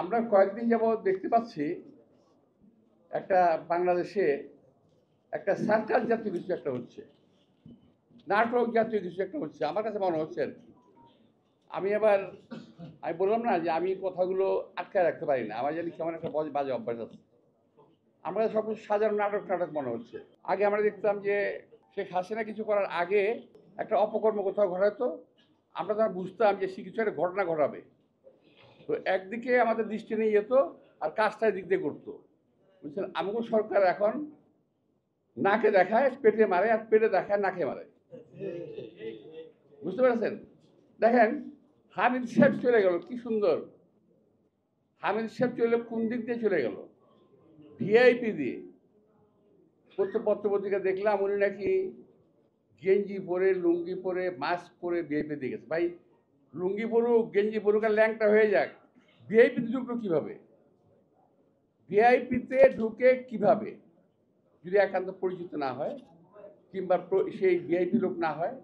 আমরা কয়েকদিন যাবৎ দেখতে পাচ্ছি একটা বাংলাদেশে একটা সার্কাস জাতীয় কিছু একটা হচ্ছে, নাটক জাতীয় কিছু একটা হচ্ছে, আমার কাছে মনে হচ্ছে আর কি। আমি বললাম না যে আমি কথাগুলো আটকায় রাখতে পারি না, আমার জানি কেমন একটা বাজে অভ্যাস আছে। আমার কাছে সব কিছু সাজানো নাটক নাটক মনে হচ্ছে। আগে আমরা দেখতাম যে শেখ হাসিনা কিছু করার আগে একটা অপকর্ম কোথাও ঘটাতো, আমরা তখন বুঝতাম যে সে কিছু একটা ঘটনা ঘটাবে, তো একদিকে আমাদের দৃষ্টি নিয়ে যেত আর কাজটা দিক দিয়ে করতো। বুঝছেন, আমাকে সরকার এখন নাকে দেখায় পেটে মারে, আর পেটে দেখায় নাকে মারে। বুঝতে পেরেছেন? দেখেন, হামিদ সাহেব চলে গেল, কি সুন্দর। হামিদ সাহেব চলে কোন দিক দিয়ে চলে গেল? ভিআইপি দিয়ে। পত্রপত্রিকা দেখলাম উনি নাকি গেঞ্জি পরে, লুঙ্গি পরে, মাস্ক পরে ভিআইপি দিয়ে গেছে। ভাই, লুঙ্গি পরুক, গেঞ্জি পরুক আর ল্যাংটা হয়ে যাক, ভিআইপিতে ঢুকলো কিভাবে? ভিআইপিতে ঢুকে কিভাবে? যদি একান্ত পরিচিত না হয় কিংবা সেই ভিআইপি লোক না হয়,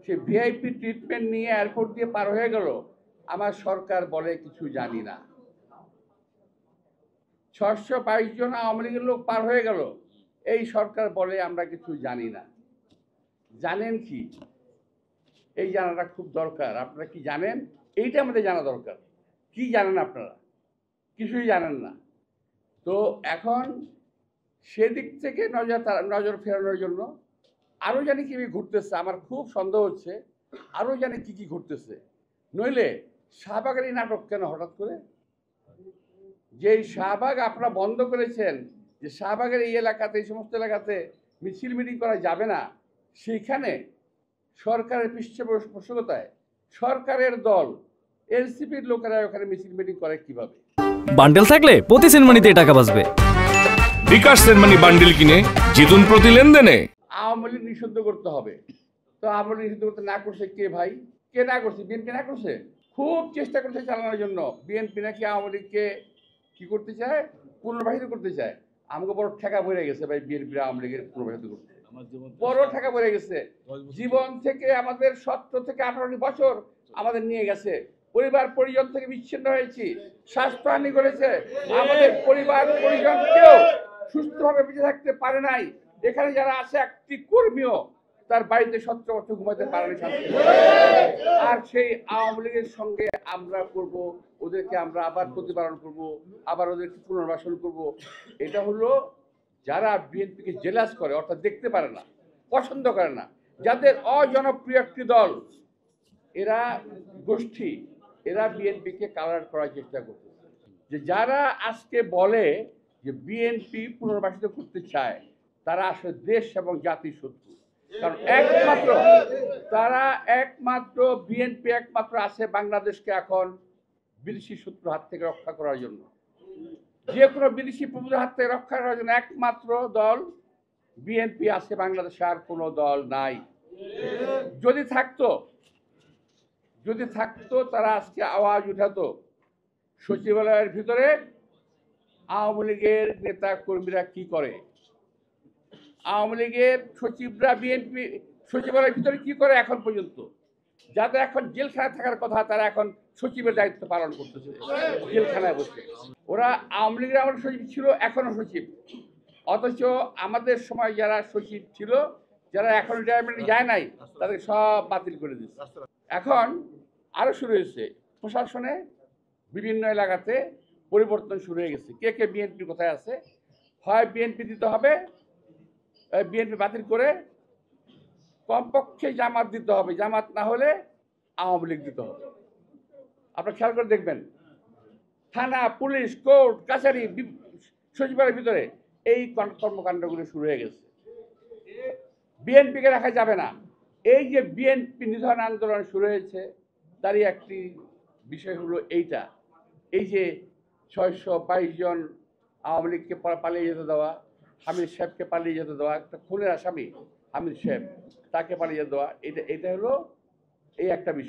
সে ভিআইপি ট্রিটমেন্ট নিয়ে এয়ারপোর্ট দিয়ে পার হয়ে গেল, আমার সরকার বলে কিছু জানি না। 622 জন আওয়ামী লীগের লোক পার হয়ে গেল, এই সরকার বলে আমরা কিছু জানি না। জানেন কি? এই জানাটা খুব দরকার। আপনারা কি জানেন? এইটা আমাদের জানা দরকার। কি জানেন আপনারা? কিছুই জানেন না। তো এখন সেদিক থেকে নজর ফেরানোর জন্য আরও জানি কি ঘুরতেছে, আমার খুব সন্দেহ হচ্ছে আরও জানি কি ঘুরতেছে। নইলে শাহবাগের এই নাটক কেন হঠাৎ করে? যেই শাহবাগ আপনারা বন্ধ করেছেন, যে শাহবাগের এই এলাকাতে, এই সমস্ত এলাকাতে মিছিল মিটিং করা যাবে না, সেইখানে সরকারের পৃষ্ঠপোষকতায় সরকারের দল এনসিপির লোকেরা ওখানে মিছিল মিটিং করে কিভাবে? বান্ডেল থাকলে প্রতি সেনমানিতে টাকা বাঁচবে। বিকাশ সেনমানি বান্ডেল কিনে জিতুন প্রতি লেনদেনে। আওয়ামী লীগ নিষিদ্ধ করতে হবে। তো আওয়ামী লীগ নিষিদ্ধ করতে না করছে কে ভাই? কে না করছে? বিএনপি না করছে? খুব চেষ্টা করছে চালানোর জন্য। বিএনপি নাকি আওয়ামী লীগকে কি করতে চায়? পুনর্বাসিত করতে চায়। আমাকে বড় ঠেকা পড়ে গেছে ভাই, বিএনপি আওয়ামী লীগের পুনর্বাসিত করতে বড় ঠেকা পড়ে গেছে। জীবন থেকে আমাদের 17 থেকে 18 বছর আমাদের নিয়ে গেছে, পরিবার পরিজন থেকে বিচ্ছিন্ন হয়েছি, শ্বাসপ্রাণী করেছে, আমাদের পরিবার পরিজন কেউ সুস্থভাবে বেঁচে থাকতে পারে নাই। এখানে যারা আছে, একটি কর্মীও তার বাড়িতে 17 বছর ঘুমাতে পারেনি শান্তি। আর সেই আওয়ামী লীগের সঙ্গে আমরা করব, ওদেরকে আমরা আবার প্রতিপালন করব, আবার ওদেরকে পুনর্বাসন করব। এটা হলো যারা বিএনপিকে জেলাস করে, অর্থাৎ দেখতে পারে না, পছন্দ করে না, যাদের অজনপ্রিয় একটি দল, এরা গোষ্ঠী, এরা বিএনপিকে কালার করার চেষ্টা করছে। যে যারা আজকে বলে যে বিএনপি পুনর্বাসিত করতে চায়, তারা আসলে দেশ এবং জাতির শত্রু। কারণ একমাত্র বিএনপি একমাত্র আছে বাংলাদেশকে এখন বিদেশি শত্রুর হাত থেকে রক্ষা করার জন্য। যে কোনো বিদেশি প্রভুদের হাত থেকে রক্ষা করার জন্য একমাত্র দল বিএনপি আছে বাংলাদেশে, আর কোনো দল নাই। যদি থাকতো তারা আজকে আওয়াজ উঠাতো। সচিবালয়ের ভিতরে আওয়ামী লীগের নেতা কর্মীরা কি করে, আওয়ামী লীগের সচিবরা বিএনপি সচিবালয়ের ভিতরে কি করে এখন পর্যন্ত, যাদের এখন জেলখানায় থাকার কথা, তারা এখন সচিবের দায়িত্ব পালন করতেছে জেলখানায় বসে। ওরা আওয়ামী লীগের আমার সচিব ছিল, এখনো সচিব, অথচ আমাদের সময় যারা সচিব ছিল, যারা এখন রিটায়ারমেন্টে যায় নাই, তাদের সব বাতিল করে দিচ্ছে। এখন আরও শুরু হয়েছে, প্রশাসনে বিভিন্ন এলাকাতে পরিবর্তন শুরু হয়ে গেছে। কে বিএনপি কোথায় আছে, হয় বিএনপি দিতে হবে, বিএনপি বাতিল করে কমপক্ষে জামাত দিতে হবে, জামাত না হলে আওয়ামী লীগ দিতে হবে। আপনারা খেয়াল করে দেখবেন, থানা, পুলিশ, কোর্ট, কাছারি, সচিবালয়ের ভিতরে এই কর্মকাণ্ডগুলো শুরু হয়ে গেছে। বিএনপিকে রাখা যাবে না। এই যে বিএনপি নিধন আন্দোলন শুরু হয়েছে, তারই একটি বিষয় হলো এইটা, এই যে 622 জন আওয়ামী লীগকে পালিয়ে যেতে দেওয়া, হামিদ সাহেবকে পালিয়ে যেতে দেওয়া, একটা খুনের আসামি হামিদ সাহেব, তাকে পালিয়ে যেতে দেওয়া, এটা হলো এই একটা বিষয়।